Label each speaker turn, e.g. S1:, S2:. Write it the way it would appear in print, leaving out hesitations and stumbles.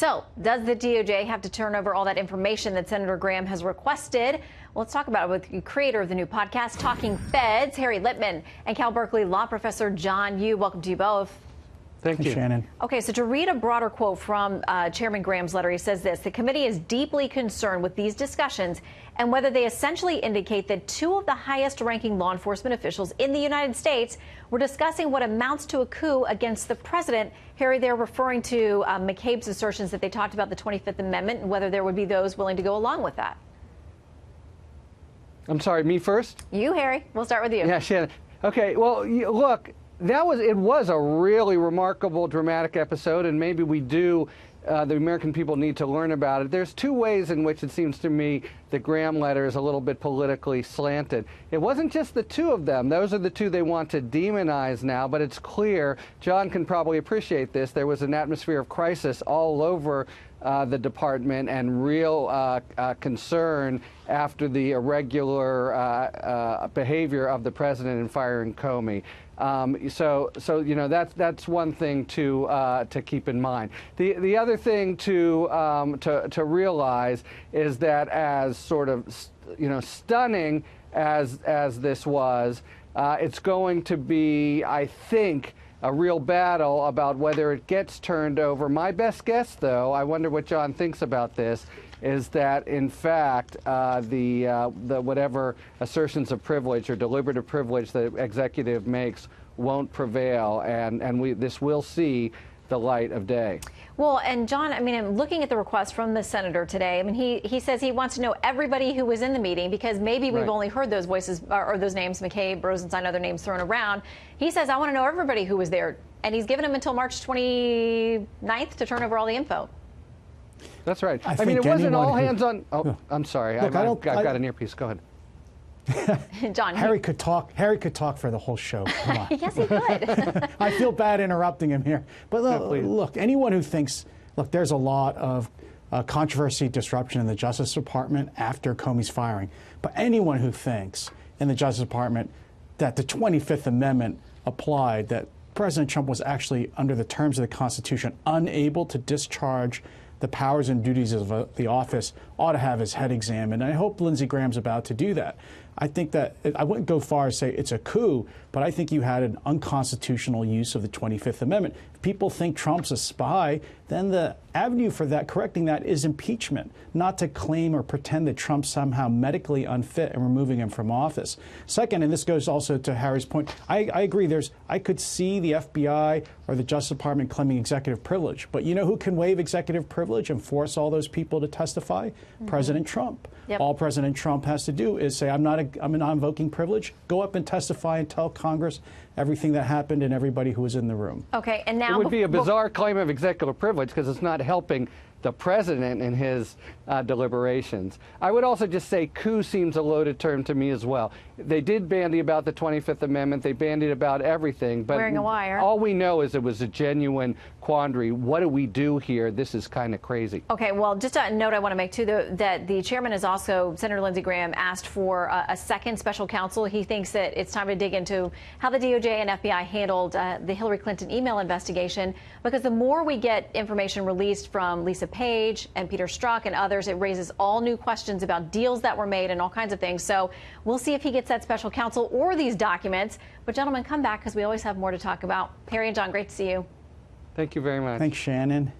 S1: So, does the DOJ have to turn over all that information that Senator Graham has requested? Well, let's talk about it with the creator of the new podcast, Talking Feds, Harry Litman, and Cal Berkeley law professor John Yoo. Welcome to you both.
S2: Thank you,
S3: Shannon.
S1: Okay, so to read a broader quote from Chairman Graham's letter, he says this: the committee is deeply concerned with these discussions and whether they essentially indicate that two of the highest-ranking law enforcement officials in the United States were discussing what amounts to a coup against the president. Harry, they're referring to McCabe's assertions that they talked about the 25th Amendment and whether there would be those willing to go along with that.
S2: I'm sorry, me first?
S1: You, Harry. We'll start with you.
S2: Yeah, Shannon. Okay, well, look, it was a really remarkable, dramatic episode, and maybe the American people need to learn about it. There's two ways in which it seems to me the Graham letter is a little bit politically slanted. It wasn't just the two of them. Those are the two they want to demonize now, but it's clear, John can probably appreciate this, there was an atmosphere of crisis all over the department and real concern after the irregular behavior of the president in firing Comey. So you know, that's one thing to keep in mind. The other thing to realize is that as sort of stunning as this was, it's going to be, I think, a real battle about whether it gets turned over. My best guess, though, I wonder what John thinks about this, is that in fact the whatever assertions of privilege or deliberative privilege the executive makes won't prevail, and this will see the light of day.
S1: Well, and John, I mean, I'm looking at the request from the senator today. I mean, he says he wants to know everybody who was in the meeting, because maybe we've only heard those voices or those names, McCabe, Rosenstein, other names thrown around. He says, I want to know everybody who was there. And he's given him until March 29th to turn over all the info.
S2: That's right. I mean, it wasn't all hands on. Oh, I'm sorry.
S3: Look,
S2: I've got an earpiece. Go ahead.
S1: John,
S3: Harry could talk. Harry could talk for the whole show. Come on.
S1: Yes, he could.
S3: I feel bad interrupting him here. But look, anyone who thinks, look, there's a lot of controversy, disruption in the Justice Department after Comey's firing. But anyone who thinks in the Justice Department that the 25th Amendment applied, that President Trump was actually, under the terms of the Constitution, unable to discharge the powers and duties of the office, ought to have his head examined. And I hope Lindsey Graham's about to do that. I think that, I wouldn't go far as say it's a coup, but I think you had an unconstitutional use of the 25th Amendment. If people think Trump's a spy, then the avenue for that, correcting that, is impeachment, not to claim or pretend that Trump's somehow medically unfit and removing him from office. Second, and this goes also to Harry's point, I agree, I could see the FBI or the Justice Department claiming executive privilege, but you know who can waive executive privilege and force all those people to testify? President Trump. Yep. All President Trump has to do is say, I'm not invoking privilege. Go up and testify and tell Congress everything that happened and everybody who was in the room.
S1: Okay, and now
S2: it would be a bizarre claim of executive privilege because it's not helping the president in his deliberations. I would also just say coup seems a loaded term to me as well. They did bandy about the 25th Amendment. They bandied about everything. But
S1: wearing a wire.
S2: All we know is it was a genuine quandary. What do we do here? This is kind of crazy.
S1: Okay, well, just a note I want to make, too, that the chairman is also, Senator Lindsey Graham, asked for a second special counsel. He thinks that it's time to dig into how the DOJ and FBI handled the Hillary Clinton email investigation, because the more we get information released from Lisa Page and Peter Strzok and others, it raises all new questions about deals that were made and all kinds of things. So we'll see if he gets that special counsel or these documents. But, gentlemen, come back because we always have more to talk about. Harry and John, great to see you.
S2: Thank you very much.
S3: Thanks, Shannon.